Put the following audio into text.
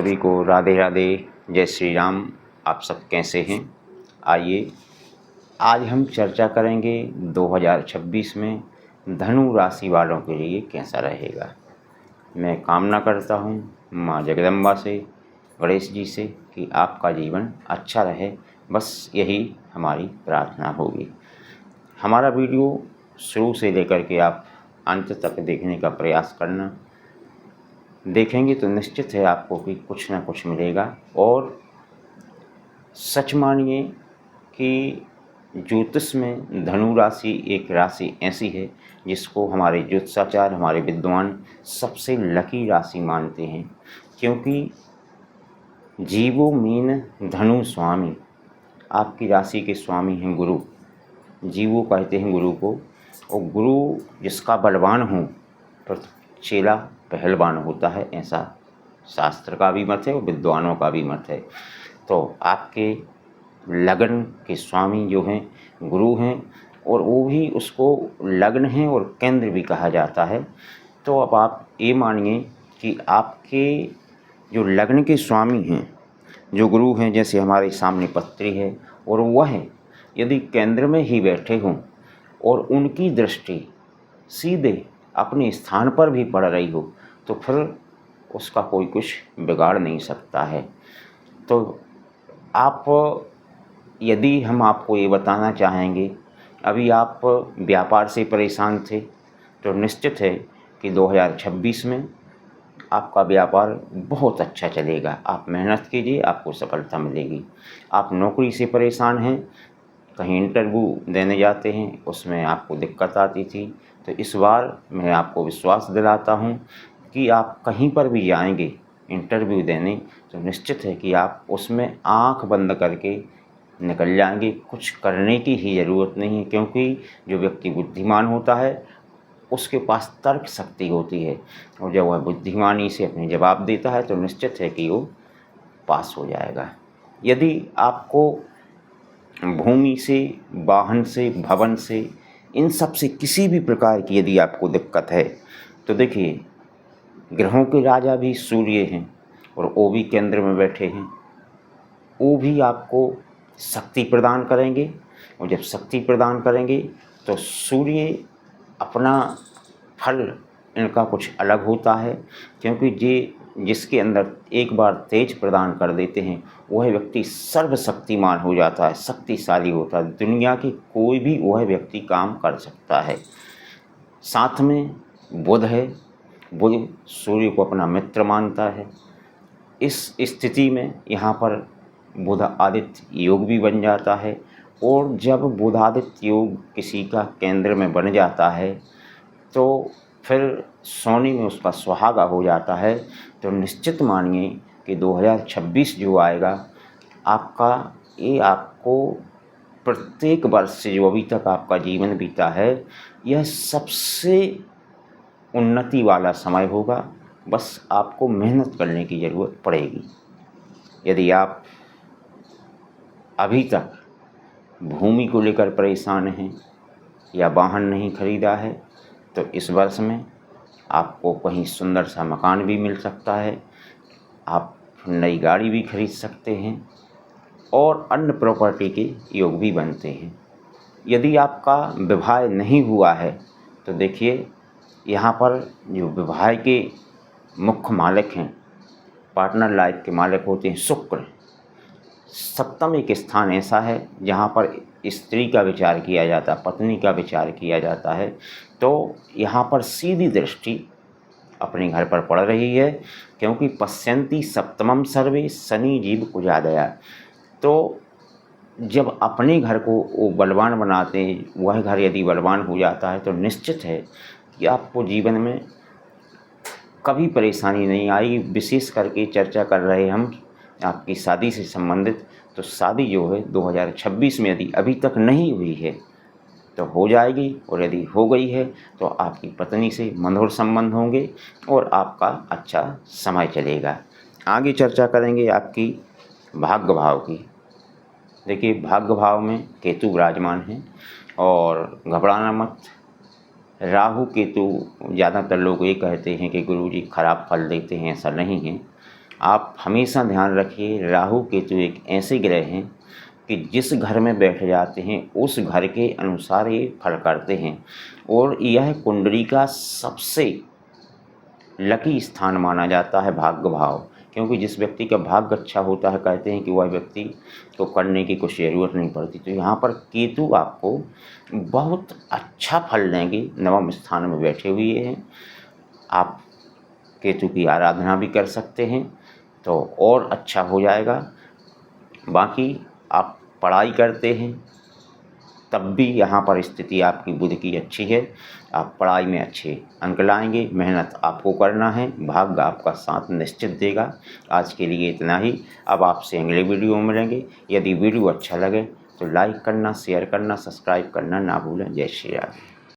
सभी को राधे राधे, जय श्री राम। आप सब कैसे हैं? आइए आज हम चर्चा करेंगे 2026 में धनु राशि वालों के लिए कैसा रहेगा। मैं कामना करता हूँ माँ जगदम्बा से, गणेश जी से कि आपका जीवन अच्छा रहे। बस यही हमारी प्रार्थना होगी। हमारा वीडियो शुरू से लेकर के आप अंत तक देखने का प्रयास करना। देखेंगे तो निश्चित है आपको कि कुछ ना कुछ मिलेगा। और सच मानिए कि ज्योतिष में धनु राशि एक राशि ऐसी है जिसको हमारे ज्योतिषाचार्य, हमारे विद्वान सबसे लकी राशि मानते हैं, क्योंकि जीवो मीन धनु स्वामी, आपकी राशि के स्वामी हैं गुरु। जीवो कहते हैं गुरु को, और गुरु जिसका बलवान हो तो चेला पहलवान होता है, ऐसा शास्त्र का भी मत है और विद्वानों का भी मत है। तो आपके लग्न के स्वामी जो हैं गुरु हैं, और वो भी उसको लग्न है और केंद्र भी कहा जाता है। तो अब आप ये मानिए कि आपके जो लग्न के स्वामी हैं, जो गुरु हैं, जैसे हमारे सामने पत्री है और वह यदि केंद्र में ही बैठे हों और उनकी दृष्टि सीधे अपने स्थान पर भी पड़ रही हो, तो फिर उसका कोई कुछ बिगाड़ नहीं सकता है। तो आप, यदि हम आपको ये बताना चाहेंगे, अभी आप व्यापार से परेशान थे, तो निश्चित है कि 2026 में आपका व्यापार बहुत अच्छा चलेगा। आप मेहनत कीजिए, आपको सफलता मिलेगी। आप नौकरी से परेशान हैं, कहीं इंटरव्यू देने जाते हैं, उसमें आपको दिक्कत आती थी, तो इस बार मैं आपको विश्वास दिलाता हूं कि आप कहीं पर भी जाएंगे इंटरव्यू देने, तो निश्चित है कि आप उसमें आंख बंद करके निकल जाएंगे। कुछ करने की ही ज़रूरत नहीं है, क्योंकि जो व्यक्ति बुद्धिमान होता है उसके पास तर्क शक्ति होती है, और जब वह बुद्धिमानी से अपने जवाब देता है तो निश्चित है कि वो पास हो जाएगा। यदि आपको भूमि से, वाहन से, भवन से, इन सब से किसी भी प्रकार की यदि आपको दिक्कत है, तो देखिए ग्रहों के राजा भी सूर्य हैं और वो भी केंद्र में बैठे हैं। वो भी आपको शक्ति प्रदान करेंगे, और जब शक्ति प्रदान करेंगे तो सूर्य अपना फल इनका कुछ अलग होता है, क्योंकि जिसके अंदर एक बार तेज प्रदान कर देते हैं वह व्यक्ति सर्वशक्तिमान हो जाता है, शक्तिशाली होता है। दुनिया की कोई भी वह व्यक्ति काम कर सकता है। साथ में बुध है, बुध सूर्य को अपना मित्र मानता है। इस स्थिति में यहाँ पर बुध आदित्य योग भी बन जाता है, और जब बुध आदित्य योग किसी का केंद्र में बन जाता है तो फिर सोने में उसका सुहागा हो जाता है। तो निश्चित मानिए कि 2026 जो आएगा आपका, ये आपको प्रत्येक वर्ष से जो अभी तक आपका जीवन बीता है, यह सबसे उन्नति वाला समय होगा। बस आपको मेहनत करने की ज़रूरत पड़ेगी। यदि आप अभी तक भूमि को लेकर परेशान हैं या वाहन नहीं खरीदा है, तो इस वर्ष में आपको कहीं सुंदर सा मकान भी मिल सकता है, आप नई गाड़ी भी खरीद सकते हैं, और अन्य प्रॉपर्टी के योग भी बनते हैं। यदि आपका विवाह नहीं हुआ है, तो देखिए यहाँ पर जो विवाह के मुख्य मालिक हैं, पार्टनर लाइफ के मालिक होते हैं शुक्र। सप्तम एक स्थान ऐसा है जहाँ पर स्त्री का विचार किया जाता है, पत्नी का विचार किया जाता है। तो यहाँ पर सीधी दृष्टि अपने घर पर पड़ रही है, क्योंकि पश्यन्ति सप्तमम सर्वे शनि जीव कुजादया। तो जब अपने घर को वो बलवान बनाते हैं, वह घर यदि बलवान हो जाता है, तो निश्चित है कि आपको जीवन में कभी परेशानी नहीं आएगी। विशेष करके चर्चा कर रहे हम आपकी शादी से संबंधित, तो शादी जो है 2026 में यदि अभी तक नहीं हुई है तो हो जाएगी, और यदि हो गई है तो आपकी पत्नी से मधुर संबंध होंगे और आपका अच्छा समय चलेगा। आगे चर्चा करेंगे आपकी भाग्य भाव की। देखिए भाग्य भाव में केतु विराजमान हैं, और घबराना मत। राहु केतु, ज़्यादातर लोग ये कहते हैं कि गुरुजी खराब फल देते हैं, ऐसा नहीं है। आप हमेशा ध्यान रखिए, राहु केतु एक ऐसे ग्रह हैं कि जिस घर में बैठ जाते हैं उस घर के अनुसार ये फल करते हैं, और यह कुंडली का सबसे लकी स्थान माना जाता है भाग्य भाव। क्योंकि जिस व्यक्ति का भाग्य अच्छा होता है, कहते हैं कि वह व्यक्ति को करने की कुछ ज़रूरत नहीं पड़ती। तो यहाँ पर केतु आपको बहुत अच्छा फल देंगे, नवम स्थान में बैठे हुए हैं। आप केतु की आराधना भी कर सकते हैं तो और अच्छा हो जाएगा। बाकी आप पढ़ाई करते हैं तब भी यहाँ पर स्थिति आपकी बुध की अच्छी है, आप पढ़ाई में अच्छे अंक लाएंगे। मेहनत आपको करना है, भाग्य आपका साथ निश्चित देगा। आज के लिए इतना ही। अब आपसे अगले वीडियो में मिलेंगे। यदि वीडियो अच्छा लगे तो लाइक करना, शेयर करना, सब्सक्राइब करना ना भूलें। जय श्री राम।